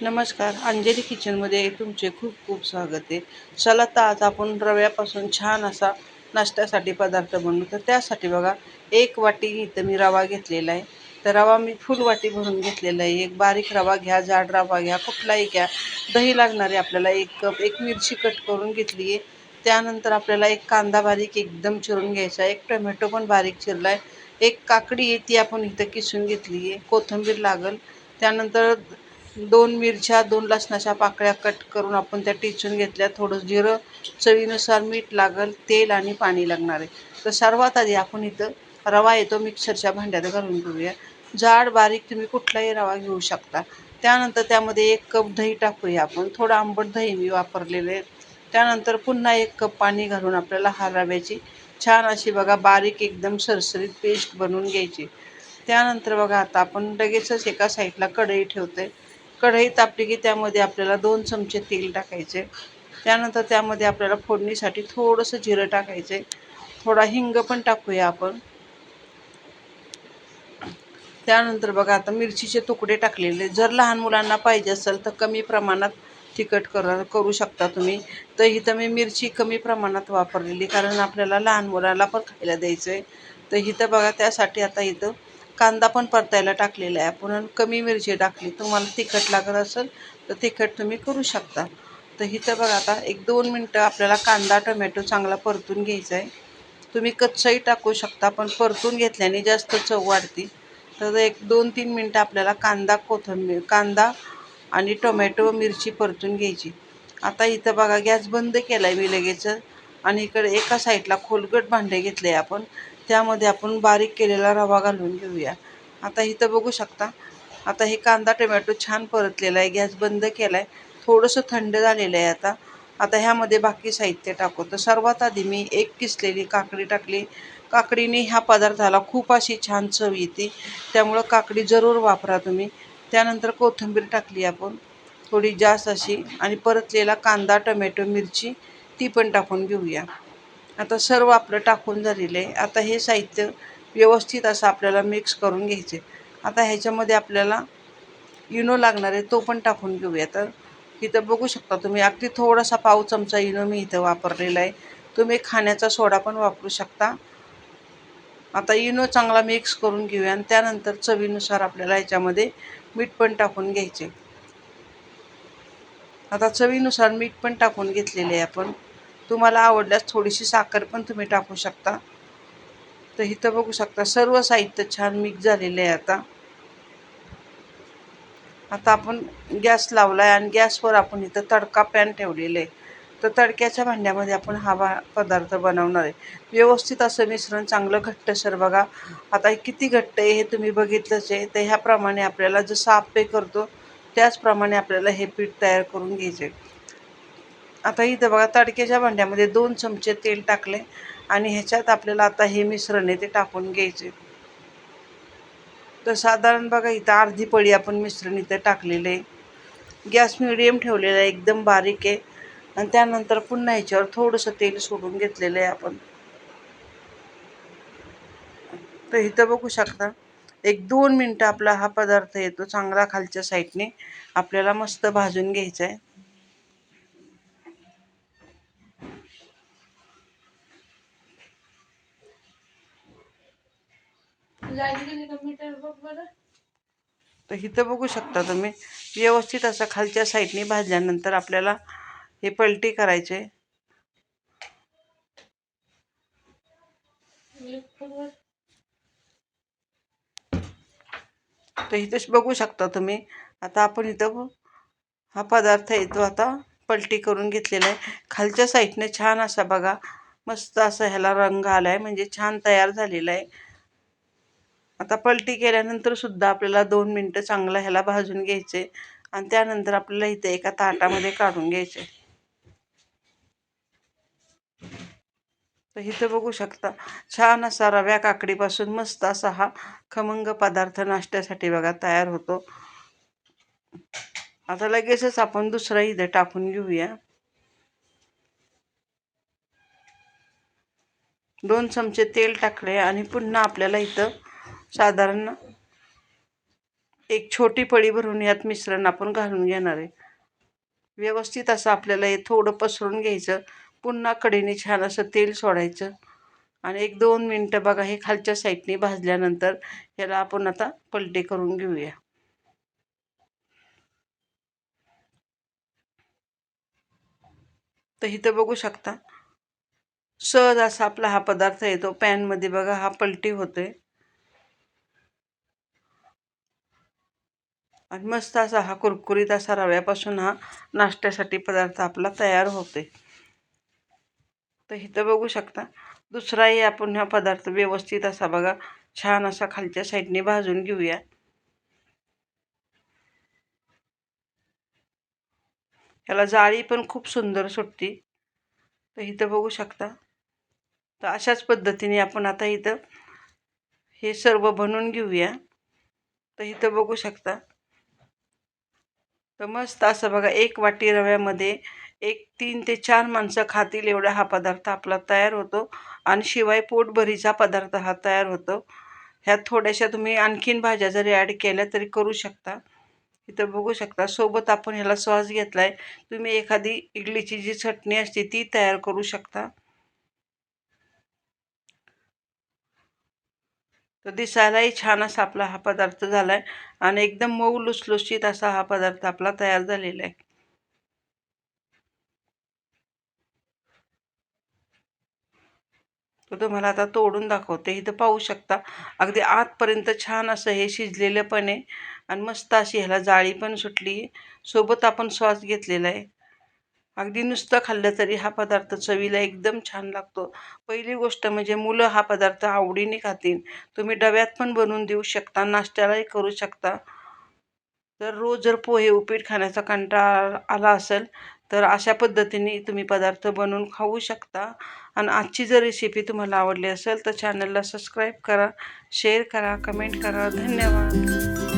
नमस्कार. अंजली किचनमध्ये तुमचे खूप खूप स्वागत आहे. चला तर आज आपण रव्यापासून छान असा नाश्त्यासाठी पदार्थ बनवू. तर त्यासाठी बघा, एक वाटी इथं मी रवा घेतलेला आहे. तर रवा मी फुल वाटी भरून घेतलेला आहे. एक बारीक रवा घ्या, जाड रवा घ्या, कुठलाही घ्या. दही लागणार आहे आपल्याला 1 कप. एक मिरची कट करून घेतली आहे. त्यानंतर आपल्याला एक कांदा बारीक एकदम चिरून घ्यायचा आहे. एक टोमॅटो पण बारीक चिरला आहे. एक काकडी आहे ती आपण इथं किसून घेतली आहे. कोथिंबीर लागेल. त्यानंतर 2 मिरच्या, 2 लसणाच्या पाकळ्या कट करून आपण त्या टेचून घेतल्या. थोडं जिरं, चवीनुसार मीठ लागेल, तेल आणि पाणी लागणार आहे. तर सर्वात आधी आपण इथं रवा येतो मिक्सरच्या भांड्यात घालून घेऊया. जाड बारीक तुम्ही कुठलाही रवा घेऊ शकता. त्यानंतर त्यामध्ये 1 कप दही टाकूया आपण. थोडं आंबट दही मी वापरलेलं आहे. त्यानंतर पुन्हा 1 कप पाणी घालून आपल्याला हा रव्याची छान अशी बघा बारीक एकदम सरसरीत पेस्ट बनवून घ्यायची. त्यानंतर बघा आता आपण लगेचच एका साईडला कढई ठेवते. कढई तापली की त्यामध्ये आपल्याला 2 चमचे तेल टाकायचे. त्यानंतर त्यामध्ये आपल्याला फोडणीसाठी थोडंसं जिरं टाकायचे. थोडा हिंग पण टाकूया आपण. त्यानंतर बघा आता मिरचीचे तुकडे टाकलेले. जर लहान मुलांना पाहिजे असेल तर कमी प्रमाणात तिखट करू शकता तुम्ही. तर इथं मी मिरची कमी प्रमाणात वापरलेली, कारण आपल्याला लहान मुलाला पण खायला द्यायचं आहे. तर इथं बघा त्यासाठी आता इथं कांदा पण परतायला टाकलेला आहे आपण आणि कमी मिरची टाकली. तुम्हाला तिखट लागत असेल तर तिखट तुम्ही करू शकता. तर इथं बघा आता 1-2 मिनटं आपल्याला कांदा टोमॅटो चांगला परतून घ्यायचा आहे. तुम्ही कच्चाही टाकू शकता, पण परतून घेतल्याने जास्त चव वाढते. तर 1-2-3 मिनटं आपल्याला कांदा आणि टोमॅटो मिरची परतून घ्यायची. आता इथं बघा गॅस बंद केला आहे मी लगेच आणि इकडे एका साईडला खोलगट भांडे घेतले आपण. त्यामध्ये आपण बारीक केलेला रवा घालून घेऊया. आता इथं बघू शकता. आता हे कांदा टोमॅटो छान परतलेला आहे. गॅस बंद केला आहे. थोडंसं थंड झालेलं आहे आता. आता ह्यामध्ये बाकी साहित्य टाकू. तर सर्वात आधी मी एक किसलेली काकडी टाकली. काकडीने ह्या पदार्थाला खूप अशी छान चव येते. त्यामुळं काकडी जरूर वापरा तुम्ही. त्यानंतर कोथिंबीर टाकली आपण थोडी जास्त अशी आणि परतलेला कांदा टोमॅटो मिरची ती पण टाकून घेऊया. आता सर्व आपलं टाकून झालेलं आहे. आता हे साहित्य व्यवस्थित असं आपल्याला मिक्स करून घ्यायचे. आता ह्याच्यामध्ये आपल्याला इनो लागणार आहे तो पण टाकून घेऊया. तर इथं बघू शकता तुम्ही अगदी थोडासा पाव चमचा इनो मी इथं वापरलेला आहे. तुम्ही खाण्याचा सोडा पण वापरू शकता. आता इनो चांगला मिक्स करून घेऊया आणि त्यानंतर चवीनुसार आपल्याला ह्याच्यामध्ये मीठ पण टाकून घ्यायचे. आता चवीनुसार मीठ पण टाकून घेतलेले आहे आपण. तुम्हाला आवडल्यास थोडीशी साखर पण तुम्ही टाकू शकता. तर इथं बघू शकता सर्व साहित्य छान मिक्स झालेलं आहे आता. आता आपण गॅस लावला आहे आणि गॅसवर आपण इथं तडका पॅन ठेवलेलं आहे. तर तडक्याच्या भांड्यामध्ये आपण हा पदार्थ बनवणार आहे. व्यवस्थित असं मिश्रण चांगलं घट्टसर बघा. आता हे किती घट्ट आहे हे तुम्ही बघितलंच आहे. तर ह्याप्रमाणे आपल्याला जसं आप्पे करतो त्याचप्रमाणे आपल्याला हे पीठ तयार करून घ्यायचे. आता इथं बघा तडक्याच्या भांड्यामध्ये 2 चमचे तेल टाकले आणि ह्याच्यात आपल्याला आता हे मिश्रण आहे ते टाकून घ्यायचे. तर साधारण बघा इथं अर्धी पळी आपण मिश्रण इथं टाकलेलं आहे. गॅस मिडियम ठेवलेला आहे, एकदम बारीक आहे. आणि त्यानंतर पुन्हा ह्याच्यावर थोडंसं तेल सोडून घेतलेलं आहे आपण. तर इथं बघू शकता 1-2 मिनटं आपला हा पदार्थ येतो चांगला खालच्या साईडने आपल्याला मस्त भाजून घ्यायचा आहे. तर इथं बघू शकता तुम्ही व्यवस्थित असं खालच्या साईडने भाजल्यानंतर आपल्याला हे पलटी करायचे. तर इथेच बघू शकता तुम्ही. आता आपण इथं हा पदार्थ येतो आता पलटी करून घेतलेला आहे. खालच्या साईडने छान असा बघा मस्त असा ह्याला रंग आला आहे, म्हणजे छान तयार झालेला आहे. आता पलटी केल्यानंतर सुद्धा आपल्याला 2 मिनटं चांगलं ह्याला भाजून घ्यायचे आणि त्यानंतर आपल्याला इथे एका ताटामध्ये काढून घ्यायचे. तर इथं बघू शकता छान असा रव्या काकडीपासून मस्त असा हा खमंग पदार्थ नाश्त्यासाठी बघा तयार होतो. आता लगेचच आपण दुसरा इथं टाकून घेऊया. 2 चमचे तेल टाकले आणि पुन्हा आपल्याला इथं साधारण एक छोटी पळी भरून यात मिश्रण आपण घालून घेणार आहे. व्यवस्थित असं आपल्याला हे थोडं पसरून घ्यायचं. पुन्हा कढईने छान असं तेल सोडायचं आणि 1-2 मिनटं बघा हे खालच्या साईडने भाजल्यानंतर याला आपण आता पलटे करून घेऊया. तर इथं बघू शकता सहज असा आपला हा पदार्थ येतो. पॅनमध्ये बघा हा पलटी होतोय आणि मस्त असा हा कुरकुरीत असा रव्यापासून हा नाश्त्यासाठी पदार्थ आपला तयार होतोय. तर इथं बघू शकता दुसराही आपण हा पदार्थ व्यवस्थित असा बघा छान असा खालच्या साईडने भाजून घेऊया. याला जाळी पण खूप सुंदर सुटते. तर इथं बघू शकता. तर अशाच पद्धतीने आपण आता इथं हे सर्व बनवून घेऊया. तर इथं बघू शकता. तर मस्त असं बघा 1 वाटी रव्यामध्ये 3 ते 4 माणसं खातील एवढा हा पदार्थ आपला तयार होतो आणि शिवाय पोटभरीचा पदार्थ हा तयार होतो. ह्यात थोड्याशा तुम्ही आणखीन भाज्या जरी ॲड केल्या तरी करू शकता. इथं बघू शकता सोबत आपण ह्याला सॉस घेतलाय. तुम्ही एखादी इडलीची जी चटणी असते ती तयार करू शकता. तर दिसायलाही छान असा आपला हा पदार्थ झालाय आणि एकदम मऊ लुसलुशीत असा हा पदार्थ आपला तयार झालेला आहे. तर तुम्हाला आता तोडून दाखवते. इथं पाहू शकता अगदी आतपर्यंत छान असं हे शिजलेलं पण आहे आणि मस्त अशी ह्याला जाळी पण सुटली. सोबत आपण सॉस घेतलेला आहे. अगदी नुसतं खाल्लं तरी हा पदार्थ चवीला एकदम छान लागतो. पहिली गोष्ट म्हणजे मुलं हा पदार्थ आवडीने खातील. तुम्ही डब्यात पण बनवून देऊ शकता, नाश्त्यालाही करू शकता. तर रोज जर पोहे उपीट खाण्याचा कंटाळा आला असेल तर अशा पद्धतीने तुम्ही पदार्थ बनवून खाऊ शकता. आणि आजची जर रेसिपी तुम्हाला आवडली असेल तर चॅनलला सबस्क्राईब करा, शेअर करा, कमेंट करा. धन्यवाद.